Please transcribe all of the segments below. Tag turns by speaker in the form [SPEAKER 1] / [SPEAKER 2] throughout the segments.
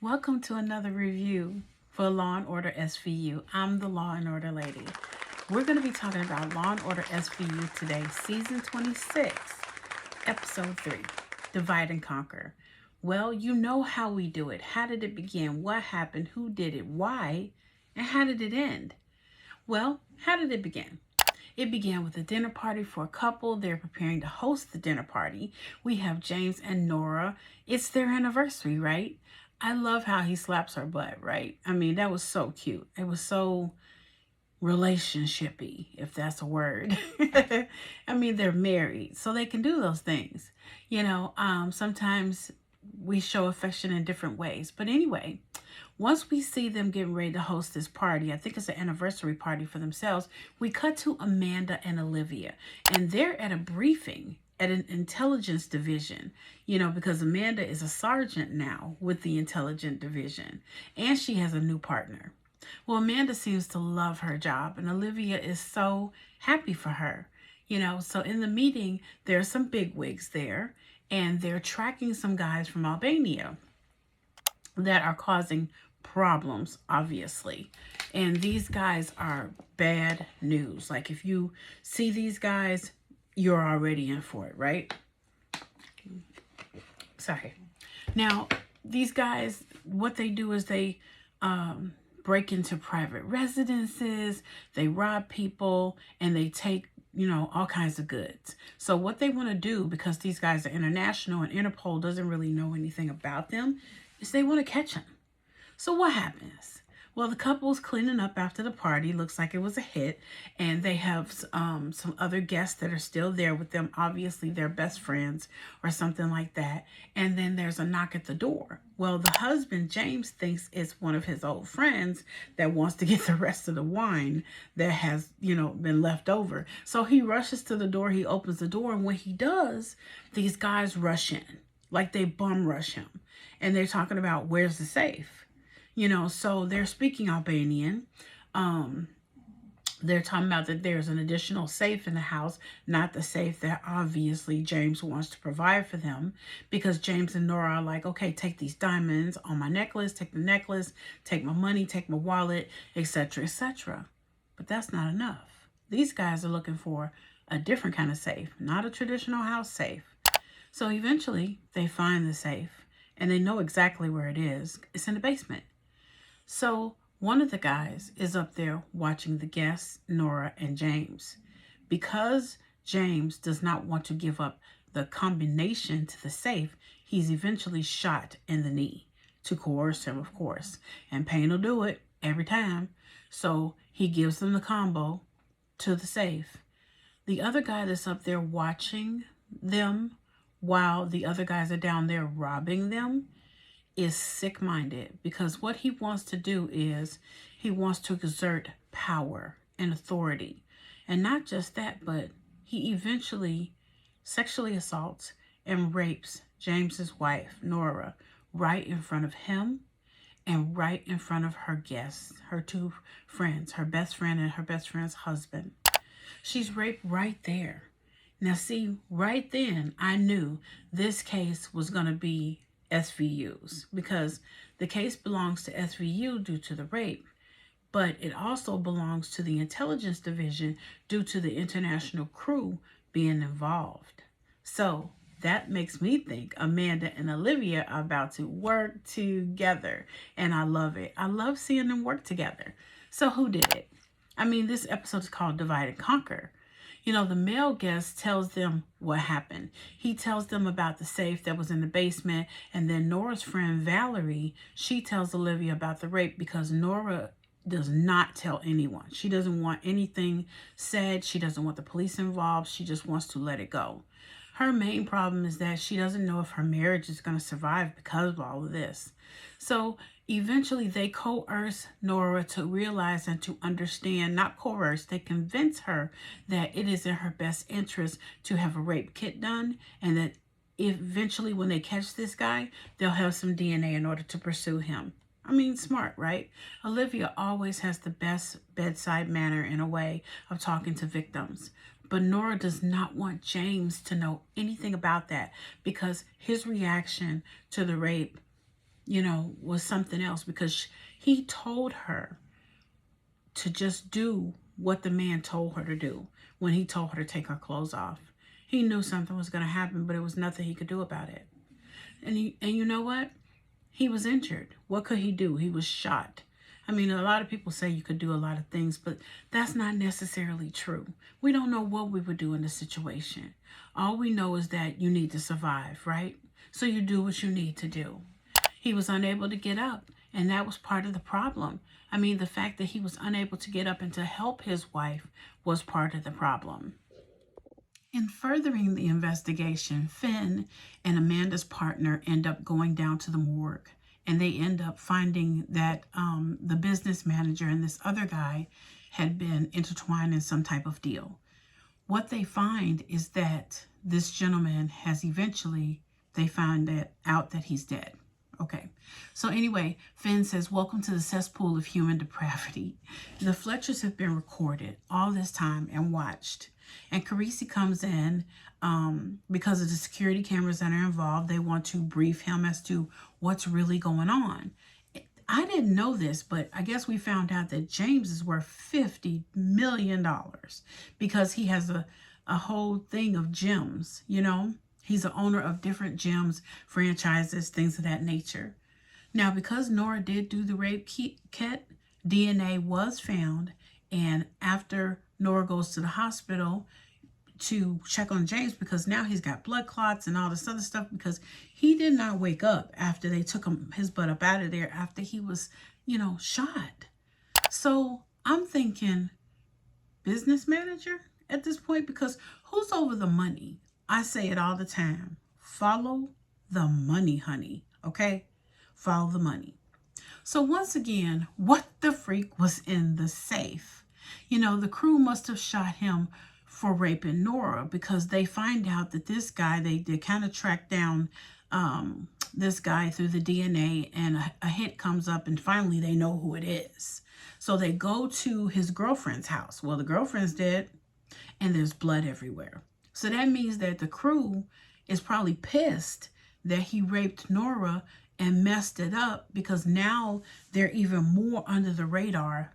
[SPEAKER 1] Welcome to another review for Law and Order SVU. I'm the Law and Order Lady. We're going to be talking about Law and Order SVU today, Season 26, Episode 3, Divide and Conquer. Well, you know how we do it. How did it begin? What happened? Who did it? Why? And how did it end? Well, how did it begin? It began with a dinner party for a couple. They're preparing to host the dinner party. We have James and Nora. It's their anniversary, right? I love how he slaps her butt, right? I mean, that was so cute. It was so relationshipy, if that's a word. I mean, they're married, so they can do those things. Sometimes we show affection in different ways. But anyway, once we see them getting ready to host this party, I think it's an anniversary party for themselves, we cut to Amanda and Olivia, and they're at a briefing at an intelligence division, because Amanda is a sergeant now with the intelligence division, and she has a new partner. Well, Amanda seems to love her job, and Olivia is so happy for her. So in the meeting, there are some bigwigs there, and they're tracking some guys from Albania that are causing problems, obviously. And these guys are bad news. Like, if you see these guys, you're already in for it, right? Sorry. Now, these guys, what they do is they break into private residences, they rob people, and they take, all kinds of goods. So what they want to do, because these guys are international and Interpol doesn't really know anything about them, is they want to catch them. So what happens? Well, the couple's cleaning up after the party. Looks like it was a hit. And they have some other guests that are still there with them. Obviously, they're best friends or something like that. And then there's a knock at the door. Well, the husband, James, thinks it's one of his old friends that wants to get the rest of the wine that has, been left over. So he rushes to the door. He opens the door. And when he does, these guys rush in. Like, they bum rush him. And they're talking about, where's the safe? So they're speaking Albanian. They're talking about that there's an additional safe in the house, not the safe that obviously James wants to provide for them, because James and Nora are like, okay, take these diamonds on my necklace, take the necklace, take my money, take my wallet, etc., etc. But that's not enough. These guys are looking for a different kind of safe, not a traditional house safe. So eventually they find the safe and they know exactly where it is. It's in the basement. So one of the guys is up there watching the guests, Nora and James. Because James does not want to give up the combination to the safe, he's eventually shot in the knee to coerce him, of course. And pain will do it every time. So he gives them the combo to the safe. The other guy that's up there watching them while the other guys are down there robbing them is sick-minded, because what he wants to do is he wants to exert power and authority. And not just that, but he eventually sexually assaults and rapes James's wife, Nora, right in front of him and right in front of her guests, her two friends, her best friend and her best friend's husband. She's raped right there. Now, see, right then, I knew this case was going to be SVUs, because the case belongs to SVU due to the rape, but it also belongs to the intelligence division due to the international crew being involved. So that makes me think Amanda and Olivia are about to work together, and I love it. I love seeing them work together. So who did it? I mean, this episode is called Divide and Conquer. The male guest tells them what happened. He tells them about the safe that was in the basement. And then Nora's friend, Valerie, she tells Olivia about the rape, because Nora does not tell anyone. She doesn't want anything said. She doesn't want the police involved. She just wants to let it go. Her main problem is that she doesn't know if her marriage is going to survive because of all of this. So eventually they coerce Nora to realize and to understand, not coerce, they convince her that it is in her best interest to have a rape kit done, and that eventually when they catch this guy, they'll have some DNA in order to pursue him. I mean, smart, right? Olivia always has the best bedside manner in a way of talking to victims. But Nora does not want James to know anything about that, because his reaction to the rape you know, was something else, because he told her to just do what the man told her to do when he told her to take her clothes off. He knew something was going to happen, but it was nothing he could do about it. And you know what? He was injured. What could he do? He was shot. I mean, a lot of people say you could do a lot of things, but that's not necessarily true. We don't know what we would do in the situation. All we know is that you need to survive, right? So you do what you need to do. He was unable to get up, and that was part of the problem. I mean, the fact that he was unable to get up and to help his wife was part of the problem. In furthering the investigation, Finn and Amanda's partner end up going down to the morgue, and they end up finding that the business manager and this other guy had been intertwined in some type of deal. What they find is that this gentleman has eventually, they find out that he's dead. Okay, so anyway, Finn says, welcome to the cesspool of human depravity. The Fletchers have been recorded all this time and watched. And Carisi comes in because of the security cameras that are involved. They want to brief him as to what's really going on. I didn't know this, but I guess we found out that James is worth $50 million because he has a whole thing of gyms, you know. He's the owner of different gyms, franchises, things of that nature. Now, because Nora did do the rape kit, DNA was found. And after Nora goes to the hospital to check on James, because now he's got blood clots and all this other stuff, because he did not wake up after they took his butt up out of there after he was, you know, shot. So I'm thinking business manager at this point, because who's over the money? I say it all the time. Follow the money, honey. Okay? Follow the money. So once again, what the freak was in the safe? You know, the crew must have shot him for raping Nora, because they find out that this guy, they kind of track down this guy through the DNA, and a hit comes up, and finally they know who it is. So they go to his girlfriend's house. Well, the girlfriend's dead, and there's blood everywhere. So that means that the crew is probably pissed that he raped Nora and messed it up, because now they're even more under the radar,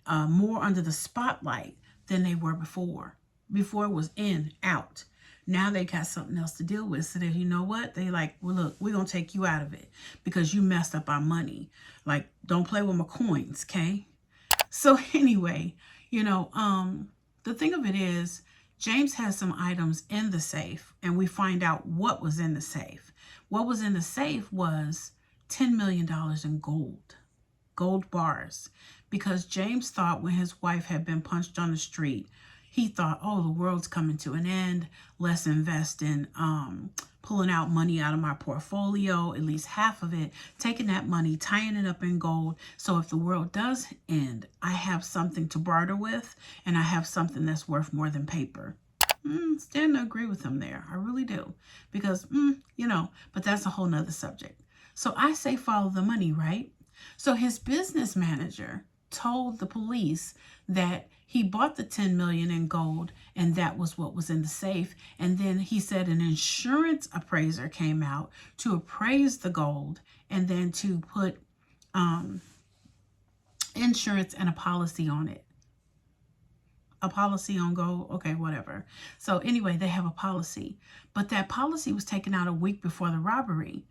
[SPEAKER 1] more under the spotlight than they were before. Before it was in, out. Now they got something else to deal with. So that, you know what? They like, well, look, we're going to take you out of it because you messed up our money. Like, don't play with my coins, okay? So anyway, you know, the thing of it is, James has some items in the safe, and we find out what was in the safe. What was in the safe was $10 million in gold bars, because James thought when his wife had been punched on the street, he thought, oh, the world's coming to an end. Let's invest in pulling out money out of my portfolio, at least half of it, taking that money, tying it up in gold. So if the world does end, I have something to barter with, and I have something that's worth more than paper. Stand to agree with him there. I really do. Because, you know, but that's a whole nother subject. So I say follow the money, right? So his business manager told the police that he bought the $10 million in gold, and that was what was in the safe. And then he said an insurance appraiser came out to appraise the gold, and then to put insurance and a policy on it. A policy on gold, okay, whatever. So anyway, they have a policy, but that policy was taken out a week before the robbery.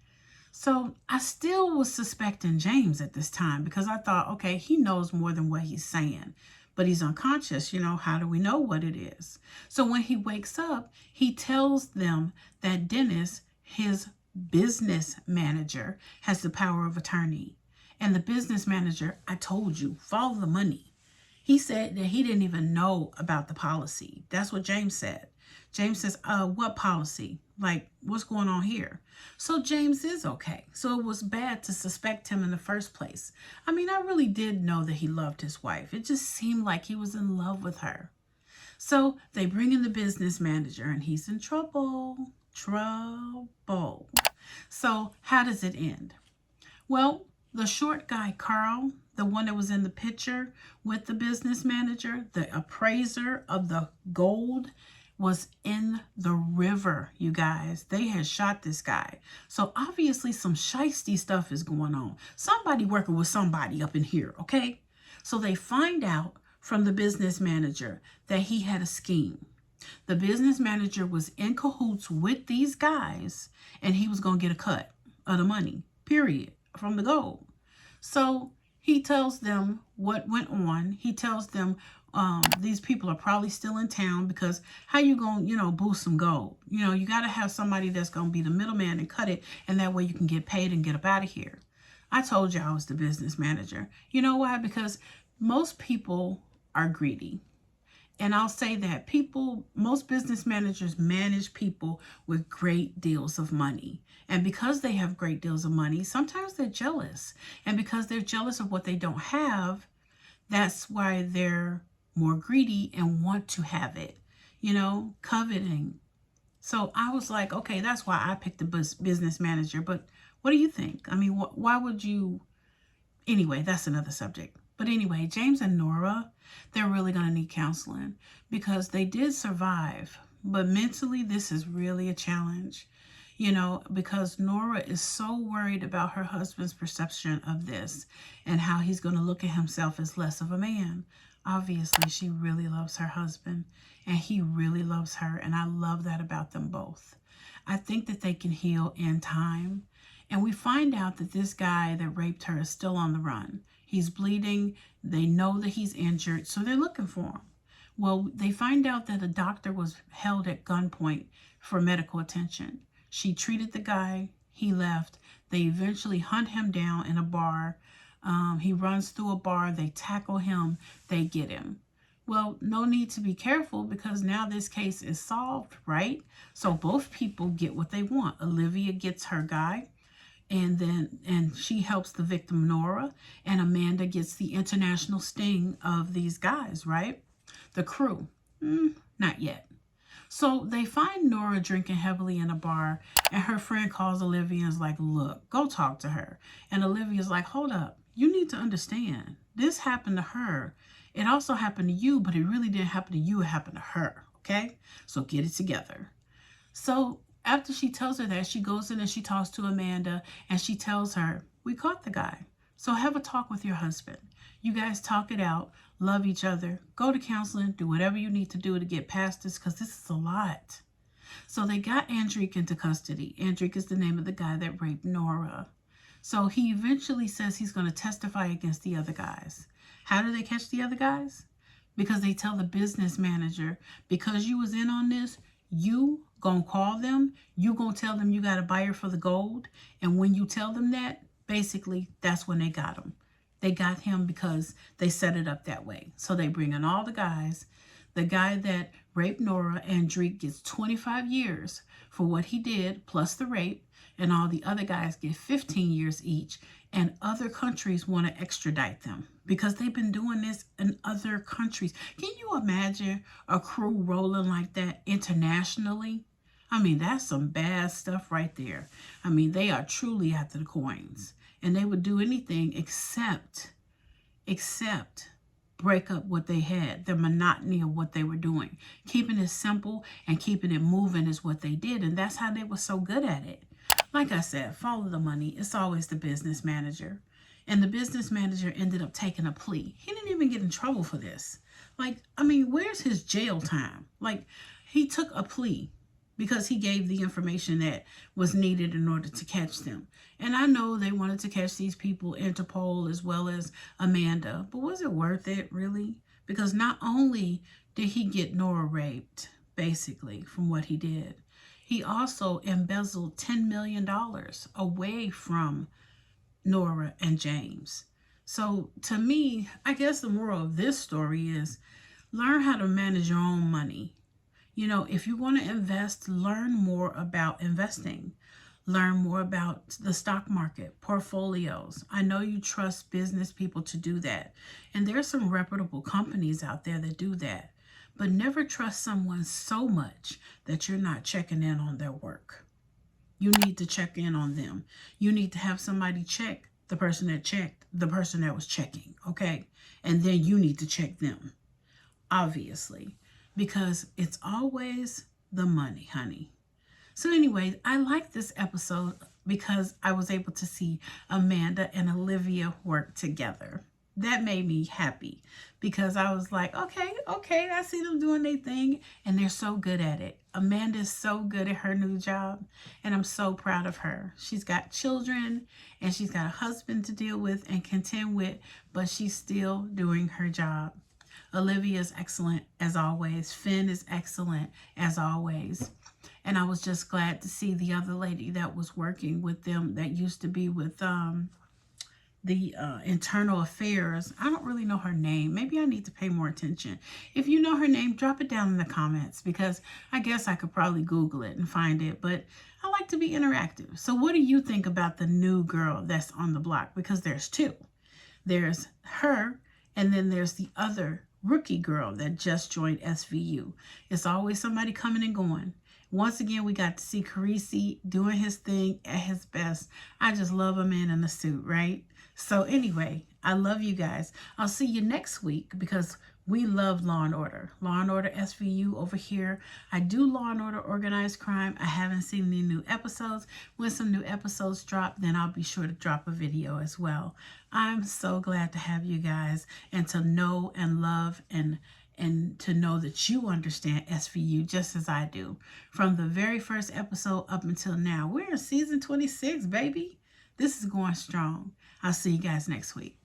[SPEAKER 1] So I still was suspecting James at this time, because I thought, okay, he knows more than what he's saying, but he's unconscious. You know, how do we know what it is? So when he wakes up, he tells them that Dennis, his business manager, has the power of attorney. And the business manager, I told you, follow the money. He said that he didn't even know about the policy. That's what James said. James says, what policy? Like, what's going on here? So James is okay. So it was bad to suspect him in the first place. I mean, I really did know that he loved his wife. It just seemed like he was in love with her. So they bring in the business manager, and he's in trouble. Trouble. So how does it end? Well, the short guy, Carl, the one that was in the picture with the business manager, the appraiser of the gold, was in the river, you guys. They had shot this guy. So obviously some shiesty stuff is going on. Somebody working with somebody up in here, okay? So they find out from the business manager that he had a scheme. The business manager was in cahoots with these guys, and he was going to get a cut of the money, period, from the gold. So he tells them what went on. He tells them these people are probably still in town, because how you going to, boost some gold? You got to have somebody that's going to be the middleman and cut it, and that way you can get paid and get up out of here. I told you I was the business manager. You know why? Because most people are greedy. And I'll say that most business managers manage people with great deals of money. And because they have great deals of money, sometimes they're jealous. And because they're jealous of what they don't have, that's why they're more greedy and want to have it, coveting. So I was like, okay, that's why I picked the business manager. But what do you think? I mean, why would you? Anyway, that's another subject. But anyway, James and Nora, they're really going to need counseling, because they did survive. But mentally, this is really a challenge, because Nora is so worried about her husband's perception of this and how he's going to look at himself as less of a man. Obviously, she really loves her husband, and he really loves her. And I love that about them both. I think that they can heal in time. And we find out that this guy that raped her is still on the run. He's bleeding. They know that he's injured, so they're looking for him. Well, they find out that a doctor was held at gunpoint for medical attention. She treated the guy. He left. They eventually hunt him down in a bar. He runs through a bar. They tackle him. They get him. Well, no need to be careful, because now this case is solved, right? So both people get what they want. Olivia gets her guy. And she helps the victim, Nora, and Amanda gets the international sting of these guys, right? The crew, not yet. So they find Nora drinking heavily in a bar, and her friend calls Olivia and is like, look, go talk to her. And Olivia's like, hold up, you need to understand, this happened to her. It also happened to you, but it really didn't happen to you, it happened to her, okay? So get it together. So after she tells her that, she goes in and she talks to Amanda, and she tells her, we caught the guy. So have a talk with your husband. You guys talk it out, love each other, go to counseling, do whatever you need to do to get past this, because this is a lot. So they got Andrique into custody. Andrique is the name of the guy that raped Nora. So he eventually says he's going to testify against the other guys. How do they catch the other guys? Because they tell the business manager, because you was in on this, you gonna call them, you gonna tell them you got a buyer for the gold, and when you tell them that, basically that's when they got him. They got him because they set it up that way. So they bring in all the guys. The guy that raped Nora, Andrique, gets 25 years for what he did plus the rape, and all the other guys get 15 years each, and other countries want to extradite them because they've been doing this in other countries. Can you imagine a crew rolling like that internationally? I mean, that's some bad stuff right there. I mean, they are truly after the coins, and they would do anything except break up what they had, the monotony of what they were doing. Keeping it simple and keeping it moving is what they did, and that's how they were so good at it. Like I said, follow the money. It's always the business manager. And the business manager ended up taking a plea. He didn't even get in trouble for this. Like, I mean, where's his jail time? Like, he took a plea because he gave the information that was needed in order to catch them. And I know they wanted to catch these people, Interpol as well as Amanda. But was it worth it, really? Because not only did he get Nora raped, basically, from what he did, he also embezzled $10 million away from Nora and James. So to me, I guess the moral of this story is learn how to manage your own money. You know, if you want to invest, learn more about investing. Learn more about the stock market, portfolios. I know you trust business people to do that. And there are some reputable companies out there that do that. But never trust someone so much that you're not checking in on their work. You need to check in on them. You need to have somebody check the person that checked, the person that was checking, okay? And then you need to check them, obviously. because it's always the money, honey. So anyway, I like this episode because I was able to see Amanda and Olivia work together. That made me happy because I was like, okay, I see them doing their thing and they're so good at it. Amanda is so good at her new job and I'm so proud of her. She's got children and she's got a husband to deal with and contend with, but she's still doing her job. Olivia is excellent as always. Finn is excellent as always. And I was just glad to see the other lady that was working with them that used to be with the internal affairs. I don't really know her name. Maybe I need to pay more attention. If you know her name, drop it down in the comments because I guess I could probably Google it and find it. But I like to be interactive. So what do you think about the new girl that's on the block? Because there's two. There's her and then there's the other rookie girl that just joined SVU. It's always somebody coming and going. Once again, we got to see Carisi doing his thing at his best. I just love a man in a suit, right? So anyway, I love you guys. I'll see you next week because we love Law and Order. Law and Order SVU over here. I do Law and Order Organized Crime. I haven't seen any new episodes. When some new episodes drop, then I'll be sure to drop a video as well. I'm so glad to have you guys and to know and love and to know that you understand SVU just as I do. From the very first episode up until now. We're in season 26, baby. This is going strong. I'll see you guys next week.